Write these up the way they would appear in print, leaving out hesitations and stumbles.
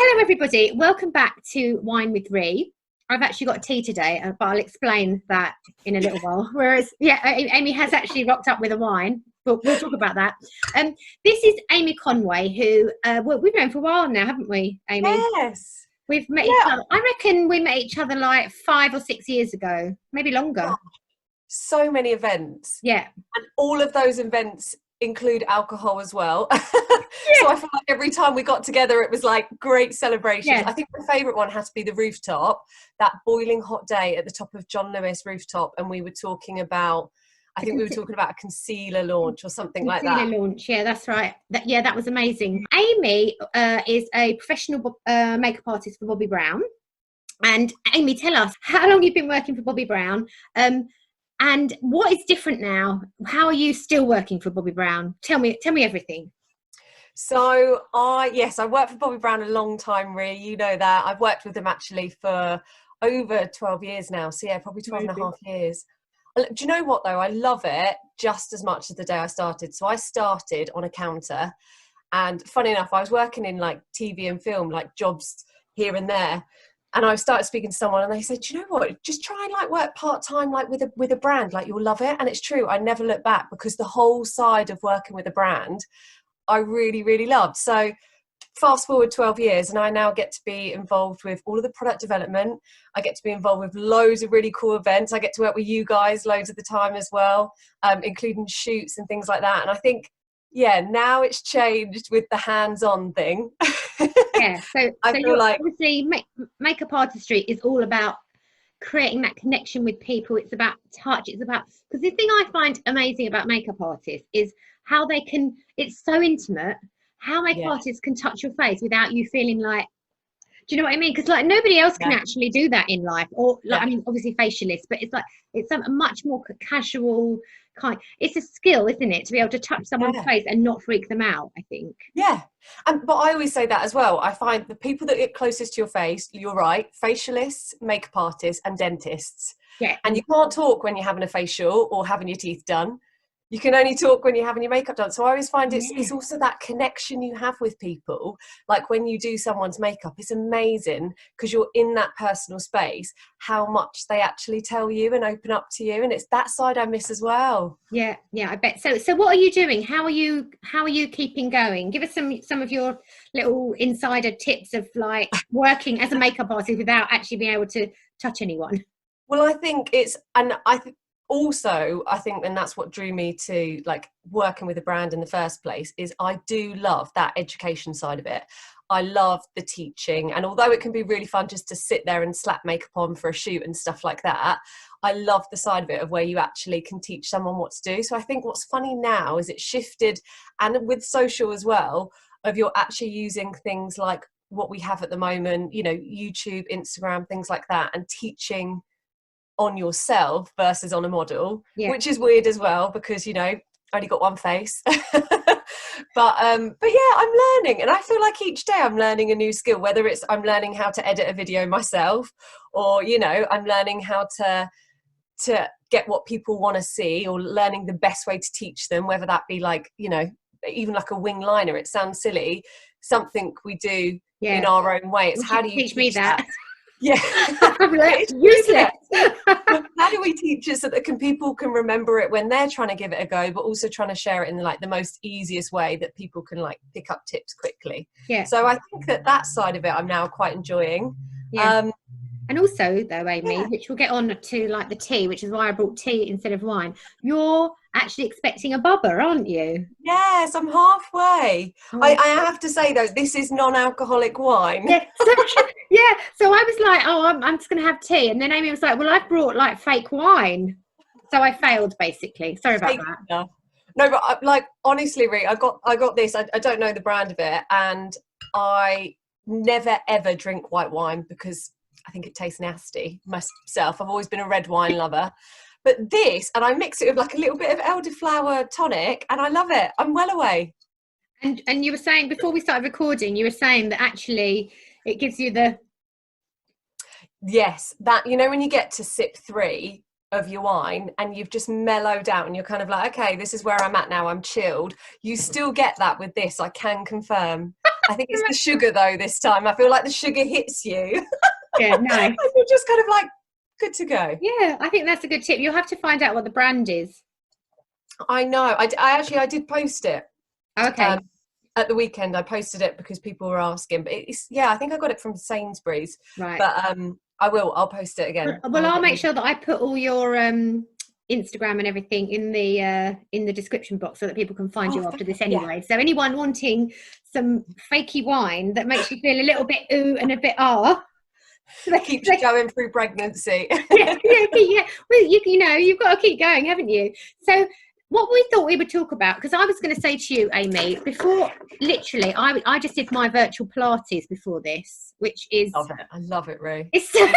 Hello everybody, welcome back to Wine with Ree. I've actually got tea today, but I'll explain that in a little while. Whereas, yeah, Amy has actually rocked up with a wine, but we'll talk about that. This is Amy Conway, who we've known for a while now, haven't we, Amy? Yes. We've met each other. I reckon we met each other like 5 or 6 years ago, maybe longer. So many events. Yeah. And all of those events include alcohol as well. So I feel like every time we got together, it was like great celebrations. Yes. I think my favourite one has to be the rooftop, that boiling hot day at the top of John Lewis rooftop. And we were talking about, I think we were talking about a concealer launch or something like that. Concealer launch, yeah, that's right. That was amazing. Amy is a professional makeup artist for Bobbi Brown. And Amy, tell us, how long you've been working for Bobbi Brown? And what is different now? How are you still working for Bobbi Brown? Tell me everything. So I worked for Bobbi Brown a long time, Rhea, you know that. I've worked with them actually for over 12 years now. So yeah, probably 12 and a half years. Do you know what though? I love it just as much as the day I started. So I started on a counter, and funny enough, I was working in like TV and film, like jobs here and there. And I started speaking to someone and they said, do you know what, just try and like work part-time, like with a brand, like you'll love it. And it's true. I never look back, because the whole side of working with a brand, I really, really loved. So fast forward 12 years and I now get to be involved with all of the product development. I get to be involved with loads of really cool events. I get to work with you guys loads of the time as well, including shoots and things like that. And I think, yeah, now it's changed with the hands-on thing. Yeah, so feel like obviously makeup artistry is all about creating that connection with people. It's about touch. It's about, because the thing I find amazing about makeup artists is how they can, it's so intimate, how makeup artists can touch your face without you feeling like, do you know what I mean? Because like nobody else can actually do that in life, or like, I mean, obviously facialists, but it's like, it's a much more casual kind, it's a skill, isn't it, to be able to touch someone's face and not freak them out, I think. Yeah. But I always say that as well. I find the people that get closest to your face, you're right, facialists, makeup artists and dentists. Yeah. And you can't talk when you're having a facial or having your teeth done. You can only talk when you're having your makeup done. So I always find it's also that connection you have with people. Like when you do someone's makeup, it's amazing because you're in that personal space, how much they actually tell you and open up to you. And it's that side I miss as well. Yeah, I bet. So what are you doing? How are you keeping going? Give us some of your little insider tips of like working as a makeup artist without actually being able to touch anyone. Well, I think also, I think, and that's what drew me to like working with a brand in the first place, is I do love that education side of it. I love the teaching, and although it can be really fun just to sit there and slap makeup on for a shoot and stuff like that, I love the side of it of where you actually can teach someone what to do. So I think what's funny now is it shifted, and with social as well, of you're actually using things like what we have at the moment, you know, YouTube, Instagram, things like that, and teaching on yourself versus on a model, which is weird as well because, you know, I only got one face. but yeah, I'm learning, and I feel like each day I'm learning a new skill, whether it's I'm learning how to edit a video myself, or, you know, I'm learning how to get what people want to see, or learning the best way to teach them, whether that be like, you know, even like a wing liner. It sounds silly, something we do in our own way. It's how do you teach me that? Yeah. Useless. How do we teach it so that people can remember it when they're trying to give it a go, but also trying to share it in like the most easiest way that people can like pick up tips quickly. So I think that side of it I'm now quite enjoying. And also though, Amy, which we'll get on to, like the tea, which is why I brought tea instead of wine, you're actually expecting a bubba, aren't you? Yes, I'm halfway. I have to say though, this is non-alcoholic wine. So I was like, oh, I'm just gonna have tea, and then Amy was like, well, I've brought like fake wine, so I failed basically. Sorry about that. No, but like honestly, Ree, I got this. I don't know the brand of it, and I never ever drink white wine because I think it tastes nasty myself. I've always been a red wine lover. But this, and I mix it with like a little bit of elderflower tonic, and I love it. I'm well away. And you were saying before we started recording, you were saying that actually it gives you the... Yes, that, you know, when you get to sip 3 of your wine and you've just mellowed out and you're kind of like, okay, this is where I'm at now, I'm chilled. You still get that with this, I can confirm. I think it's the sugar though this time. I feel like the sugar hits you. Yeah, nice. You're just kind of like good to go. Yeah, I think that's a good tip. You'll have to find out what the brand is. I know. I did post it. Okay. At the weekend, I posted it because people were asking. But I think I got it from Sainsbury's. Right. But I'll post it again. Well, I'll make sure that I put all your Instagram and everything in the description box so that people can find you after this anyway. So anyone wanting some fakey wine that makes you feel a little bit ooh and a bit ah, keeps you going through pregnancy. yeah. Well, you know, you've got to keep going, haven't you? So what we thought we would talk about, because I was going to say to you, Amy, before, literally, I just did my virtual Pilates before this, which is... I love it, Ray. It's so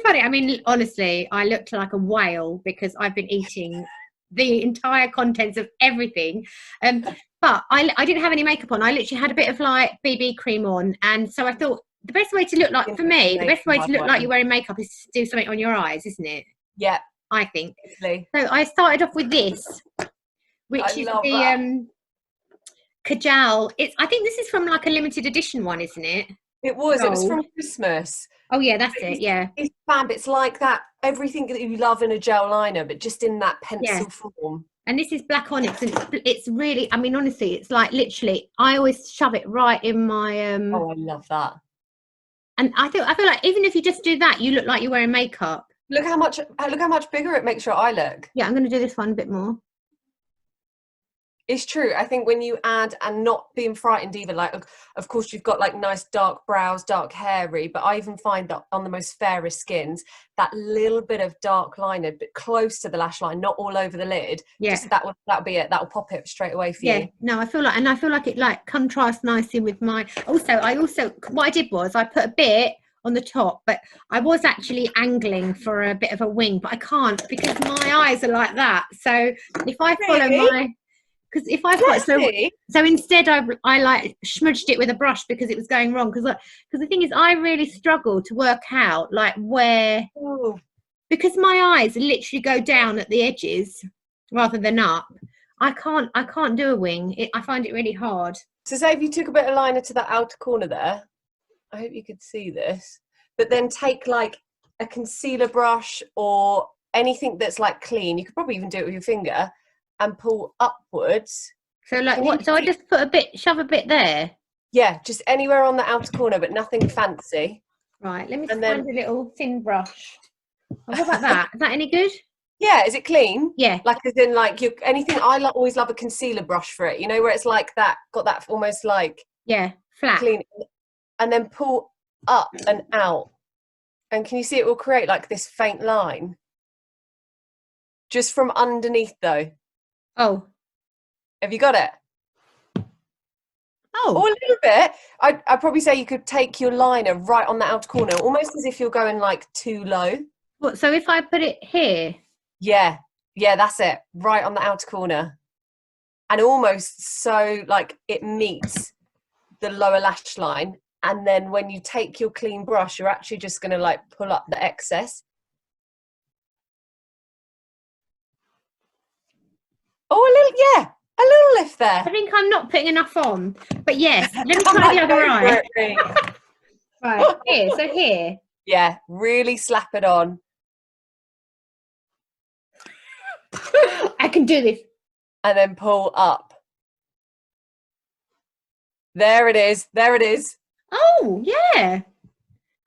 funny. I mean, honestly, I looked like a whale because I've been eating the entire contents of everything. But I didn't have any makeup on. I literally had a bit of like BB cream on. And so I thought the best way to look like, for me, the best way to look like you're wearing makeup is to do something on your eyes, isn't it? Yeah. I think. Definitely. So I started off with this, which is the Kajal. I think this is from like a limited edition one, isn't it? It was from Christmas. Oh yeah, that's it. Yeah, it's fab. It's like that, everything that you love in a gel liner, but just in that pencil form. And this is black onyx, and it's really, I mean, honestly, it's like literally, I always shove it right in my oh, I love that. And I feel like even if you just do that, you look like you're wearing makeup. Look how much bigger it makes your eye look. Yeah, I'm going to do this one a bit more. It's true. I think when you add, and not being frightened either, like, of course you've got like nice dark brows, dark hairy, but I even find that on the most fairest skins, that little bit of dark liner, but close to the lash line, not all over the lid. Yeah. Just that'll be it. That'll pop it straight away for you. Yeah. No, I feel like it like contrasts nicely with my, what I did was I put a bit on the top, but I was actually angling for a bit of a wing, but I can't because my eyes are like that. So if I follow my... Because if I've got so instead I like smudged it with a brush because it was going wrong, because the thing is I really struggle to work out like where, because my eyes literally go down at the edges rather than up. I can't do a wing. I find it really hard. So say if you took a bit of liner to that outer corner there, I hope you could see this, but then take like a concealer brush or anything that's like clean, you could probably even do it with your finger, and pull upwards. So like what? So I just shove a bit there? Yeah, just anywhere on the outer corner, but nothing fancy. Right, let me find a little thin brush. Oh, what about that? Is that any good? Yeah, is it clean? Yeah. Like as in like anything, always love a concealer brush for it, you know, where it's like that, got that almost like... Yeah, flat. Clean. And then pull up and out. And can you see it will create like this faint line? Just from underneath though. Oh, have you got it? Oh, or a little bit. I'd probably say you could take your liner right on the outer corner, almost as if you're going like too low. What? So if I put it here? Yeah, that's it. Right on the outer corner, and almost so like it meets the lower lash line. And then when you take your clean brush, you're actually just going to like pull up the excess. Oh, a little lift there. I think I'm not putting enough on, but yes, let me try the other eye. Right, here, so here. Yeah, really slap it on. I can do this. And then pull up. There it is. Oh, yeah.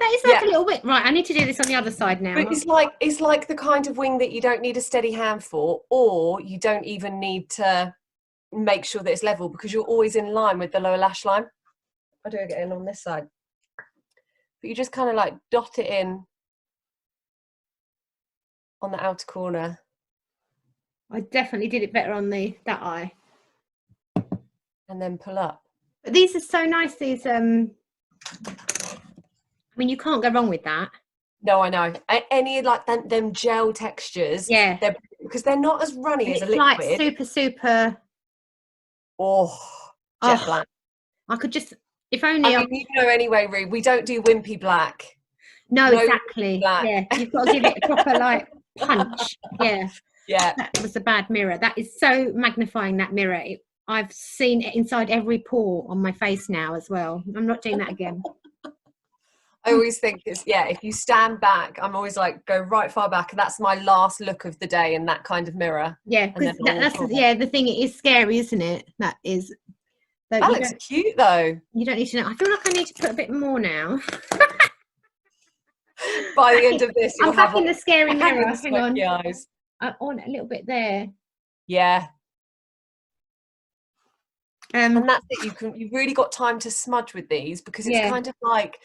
That is like a little bit. Right, I need to do this on the other side now. But it's like the kind of wing that you don't need a steady hand for, or you don't even need to make sure that it's level because you're always in line with the lower lash line. I do it again on this side. But you just kind of like dot it in on the outer corner. I definitely did it better on that eye. And then pull up. But these are so nice, these I mean, you can't go wrong with that. No, I know. Any like them gel textures, because they're not as runny as a liquid. Like super. Jet black. I could just, if only. I mean, you know, anyway, Roo, we don't do wimpy black. No, exactly. Black. Yeah, you've got to give it a proper like punch. Yeah. Yeah. That was a bad mirror. That is so magnifying, that mirror. I've seen it inside every pore on my face now as well. I'm not doing that again. I always think if you stand back, I'm always like, go right far back, and that's my last look of the day in that kind of mirror. Yeah, because that's the thing. It is scary, isn't it? That looks cute though. You don't need to know. I feel like I need to put a bit more now. By the end of this, you'll have in the scary mirror. Hang on. Eyes. On a little bit there. Yeah. And that's it. You've really got time to smudge with these, because it's kind of like,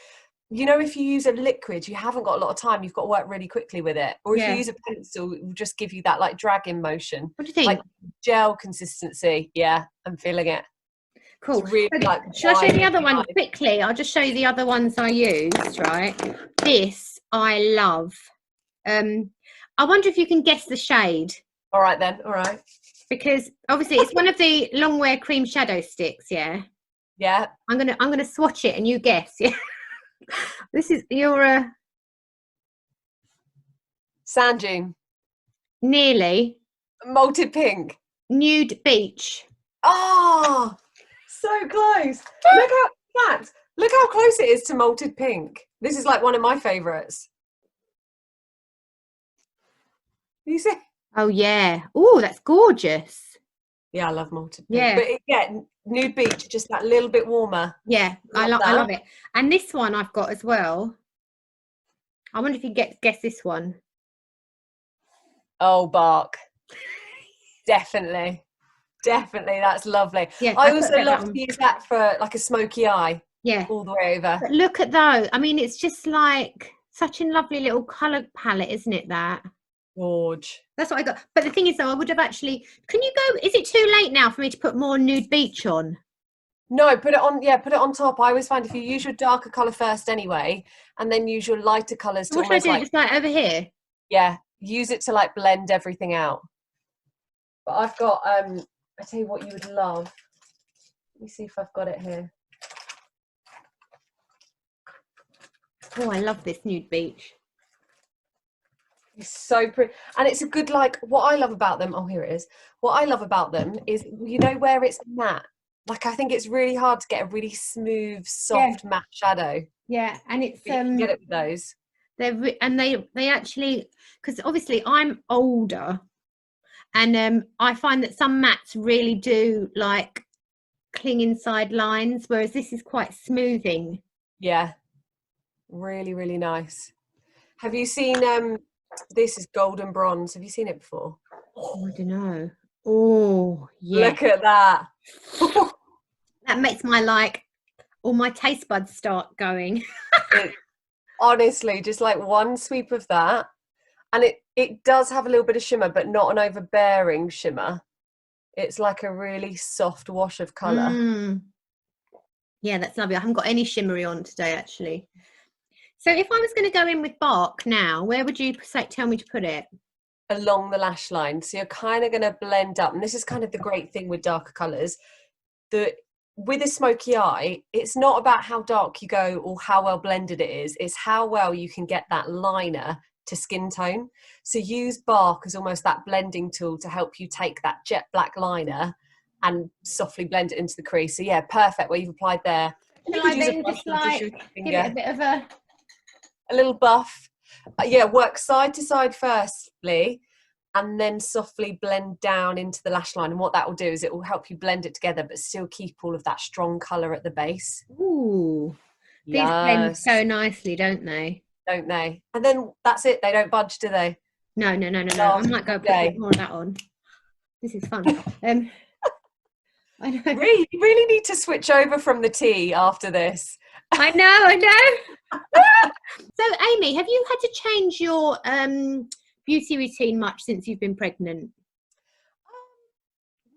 you know, if you use a liquid, you haven't got a lot of time. You've got to work really quickly with it. Or if you use a pencil, it will just give you that like dragging motion. What do you think? Like gel consistency. Yeah, I'm feeling it. Cool. Really shall I show you the other one quickly? I'll just show you the other ones I used, right? This I love. I wonder if you can guess the shade. All right then. All right. Because obviously it's one of the long wear cream shadow sticks, yeah? Yeah. I'm gonna swatch it and you guess, yeah? This is your sand dune. Nearly. Malted pink. Nude beach. Oh, so close. Look how close it is to malted pink. This is like one of my favorites. You see? Oh yeah. Oh, that's gorgeous. Yeah, I love malted pink. But nude beach, just that little bit warmer. Yeah, I love it. And this one I've got as well. I wonder if you guess this one. Oh, bark. Definitely, that's lovely. Yeah, I also love to use that for like a smoky eye. Yeah, all the way over. But look at those. I mean, it's just like such a lovely little colour palette, isn't it? That. Gorge. That's what I got. But the thing is, though, I would have actually. Can you go? Is it too late now for me to put more nude beach on? No, put it on. Yeah, put it on top. I always find if you use your darker colour first anyway, and then use your lighter colours to what should I do? Like, just like over here. Yeah, use it to like blend everything out. But I've got. I tell you what, you would love. Let me see if I've got it here. Oh, I love this nude beach. It's so pretty, and it's a good, like, what I love about them, oh here it is, what I love about them is, you know, where it's matte, like I think it's really hard to get a really smooth soft matte shadow. Yeah, and it's you can get it with those. They actually, because obviously I'm older, and I find that some mattes really do like cling inside lines, whereas this is quite smoothing. Yeah, really, really nice. Have you seen this is golden bronze? Have you seen it before? Oh, I don't know. Oh yeah, look at that. That makes my all my taste buds start going. Honestly, just like one sweep of that, and it does have a little bit of shimmer, but not an overbearing shimmer. It's like a really soft wash of colour. Yeah, that's lovely. I haven't got any shimmery on today, actually. So if I was going to go in with bark now, where would you tell me to put it? Along the lash line. So you're kind of going to blend up. And this is kind of the great thing with darker colours. With a smoky eye, it's not about how dark you go or how well blended it is. It's how well you can get that liner to skin tone. So use bark as almost that blending tool to help you take that jet black liner and softly blend it into the crease. So yeah, perfect where you've applied there. Shall I then just like give it a bit of a little buff? Yeah, work side to side firstly, and then softly blend down into the lash line. And what that will do is it will help you blend it together, but still keep all of that strong colour at the base. Ooh, these blend so nicely, don't they? Don't they? And then that's it. They don't budge, do they? No. I might go put a bit more of that on. This is fun. I know. Really, you really need to switch over from the tea after this. I know. So, Amy, have you had to change your beauty routine much since you've been pregnant?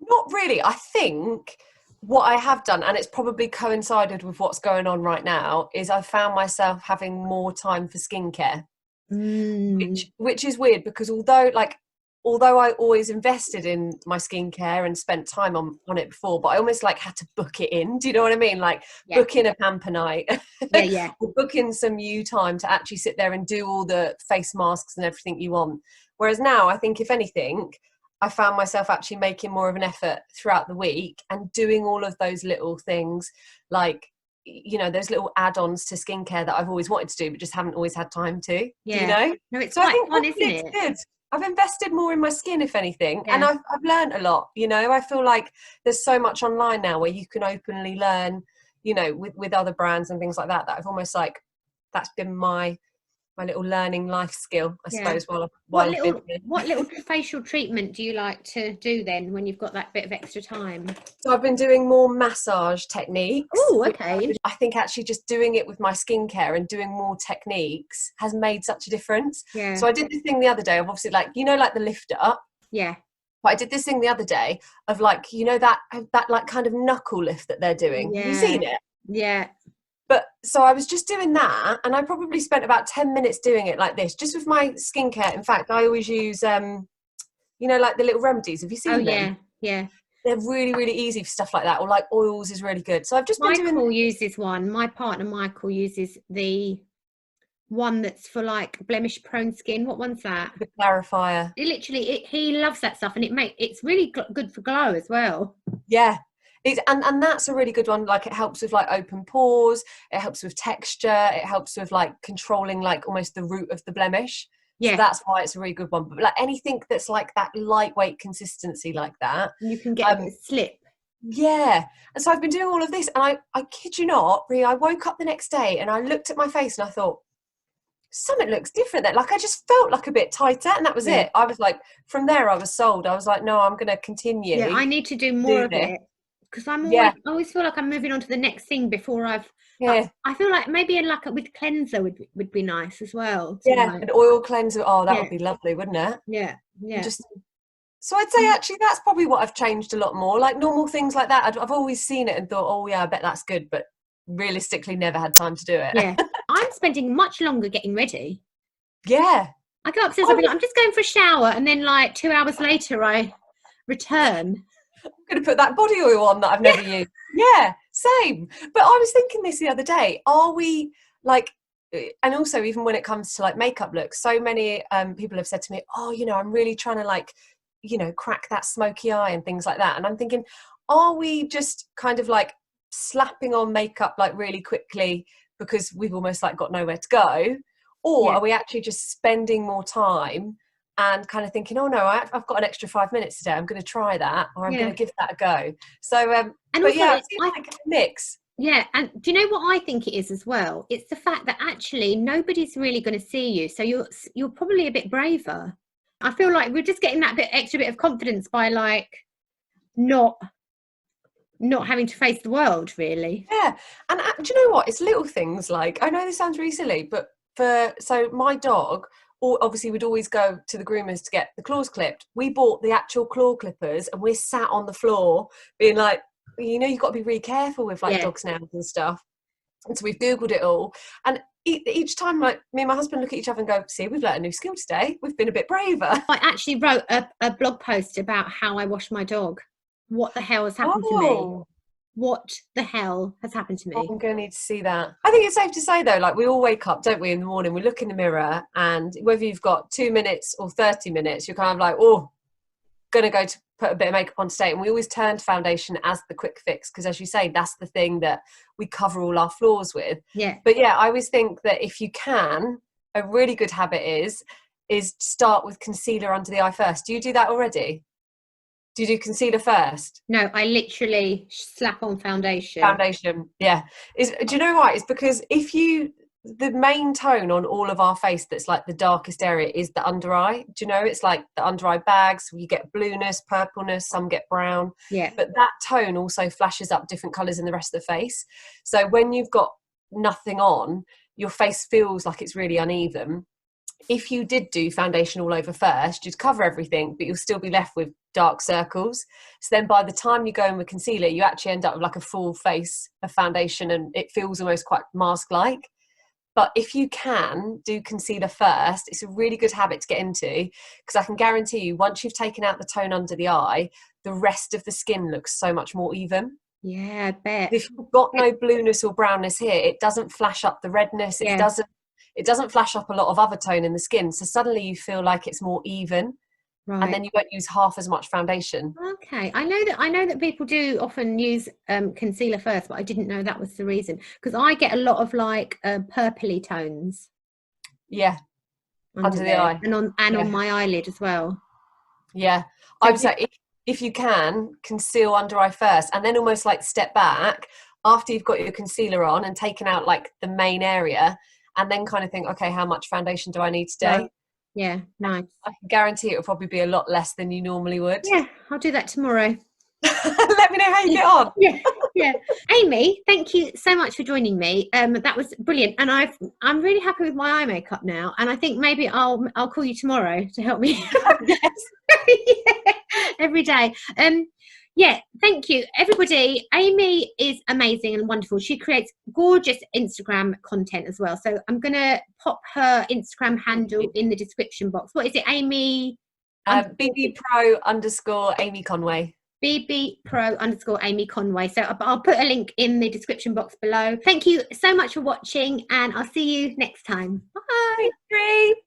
Not really. I think what I have done, and it's probably coincided with what's going on right now, is I found myself having more time for skincare, which is weird because although I always invested in my skincare and spent time on it before, but I almost had to book it in. Do you know what I mean? Book in a pamper night. Yeah. Or book in some you time to actually sit there and do all the face masks and everything you want. Whereas now I think if anything, I found myself actually making more of an effort throughout the week and doing all of those little things, like, you know, those little add-ons to skincare that I've always wanted to do but just haven't always had time to. Yeah. Do you know? No, it's so quite I think fun, isn't it's it? good. I've invested more in my skin, if anything, Yeah. and I've learned a lot. You know, I feel like there's so much online now where you can openly learn, you know, with other brands and things like that, that I've almost like, that's been my little learning life skill, I suppose, while I've been here. What little facial treatment do you like to do then when you've got that bit of extra time? So I've been doing more massage techniques. Oh, okay. I think actually just doing it with my skincare and doing more techniques has made such a difference. Yeah. So I did this thing the other day of obviously, like, you know, like the lift up. Yeah. But I did this thing the other day of, like, you know, that like kind of knuckle lift that they're doing. Yeah. Have you seen it? Yeah. But so I was just doing that, and I probably spent about 10 minutes doing it like this, just with my skincare. In fact, I always use, you know, like the little remedies. Have you seen them? Yeah, yeah. They're really, really easy for stuff like that, or like oils is really good. So I've just been Michael uses one. My partner Michael uses the one that's for like blemish prone skin. What one's that? The clarifier. He loves that stuff, and it's really good for glow as well. Yeah. And that's a really good one. Like, it helps with like open pores, it helps with texture, it helps with like controlling like almost the root of the blemish. Yeah. So that's why it's a really good one. But like anything that's like that lightweight consistency like that, you can get a slip. Yeah. And so I've been doing all of this, and I kid you not, Brie, I woke up the next day and I looked at my face and I thought, something looks different there. Like, I just felt like a bit tighter, and that was it. I was like, from there I was sold. I was like, no, I'm going to continue. Yeah, I need to do more of it. Because I always feel like I'm moving on to the next thing before I've. Yeah. I feel like maybe with cleanser would be nice as well. Yeah, an oil cleanser. Oh, that would be lovely, wouldn't it? Yeah, yeah. So I'd say actually that's probably what I've changed a lot more. Like normal things like that, I've always seen it and thought, oh yeah, I bet that's good, but realistically never had time to do it. Yeah, I'm spending much longer getting ready. Yeah. I go upstairs, I'll be like, I'm just going for a shower, and then like 2 hours later I return. I'm going to put that body oil on that I've never used. Yeah, same. But I was thinking this the other day, are we like, and also even when it comes to like makeup looks, so many people have said to me, oh, you know, I'm really trying to like, you know, crack that smoky eye and things like that. And I'm thinking, are we just kind of like slapping on makeup like really quickly because we've almost like got nowhere to go? Or are we actually just spending more time and kind of thinking, oh no, I've got an extra 5 minutes today, I'm going to try that, or I'm going to give that a go. So, and but also, yeah, it's like a mix. Yeah, and do you know what I think it is as well? It's the fact that actually nobody's really going to see you, so you're probably a bit braver. I feel like we're just getting that extra bit of confidence by like not having to face the world, really. Yeah, and do you know what? It's little things like, I know this sounds really silly, but so my dog, obviously we'd always go to the groomers to get the claws clipped. We bought the actual claw clippers, and we're sat on the floor being like, you know, you've got to be really careful with like dog's nails and stuff. And so we've Googled it all. And each time, like, me and my husband look at each other and go, see, we've learnt a new skill today. We've been a bit braver. I actually wrote a blog post about how I wash my dog. What the hell has happened to me? What the hell has happened to me? I'm going to need to see that. I think it's safe to say, though, like, we all wake up, don't we, in the morning, we look in the mirror, and whether you've got 2 minutes or 30 minutes, you're kind of like, oh, going to go to put a bit of makeup on today. And we always turn to foundation as the quick fix, because as you say, that's the thing that we cover all our flaws with. Yeah. But yeah, I always think that if you can, a really good habit is start with concealer under the eye first. Do you do that already? Do you do concealer first? No, I literally slap on foundation. Foundation, yeah. Do you know why? It's because the main tone on all of our face that's like the darkest area is the under eye. Do you know? It's like the under eye bags. You get blueness, purpleness, some get brown. Yeah. But that tone also flashes up different colours in the rest of the face. So when you've got nothing on, your face feels like it's really uneven. If you did do foundation all over first, you'd cover everything, but you'll still be left with dark circles. So then by the time you go in with concealer, you actually end up with like a full face of foundation, and it feels almost quite mask-like. But if you can do concealer first, it's a really good habit to get into, because I can guarantee you, once you've taken out the tone under the eye, the rest of the skin looks so much more even. Yeah, I bet. If you've got no blueness or brownness here, it doesn't flash up the redness. It doesn't flash up a lot of other tone in the skin. So suddenly you feel like it's more even. Right. And then you won't use half as much foundation. Okay, I know that people do often use concealer first, but I didn't know that was the reason, because I get a lot of like purpley tones. Yeah, under the eye, and on my eyelid as well. Yeah, so I would say if you can, conceal under eye first, and then almost like step back after you've got your concealer on and taken out like the main area, and then kind of think, okay, how much foundation do I need today? Right. Yeah, nice. I can guarantee it will probably be a lot less than you normally would. Yeah, I'll do that tomorrow. Let me know how you get on. Yeah. Amy, thank you so much for joining me. That was brilliant, and I'm really happy with my eye makeup now. And I think maybe I'll call you tomorrow to help me. Yeah, every day. Yeah, thank you, everybody. Amy is amazing and wonderful. She creates gorgeous Instagram content as well. So I'm gonna pop her Instagram handle in the description box. What is it, Amy? Bobbi Pro _ Amy Conway. Bobbi Pro _ Amy Conway. So I'll put a link in the description box below. Thank you so much for watching, and I'll see you next time. Bye. Thanks,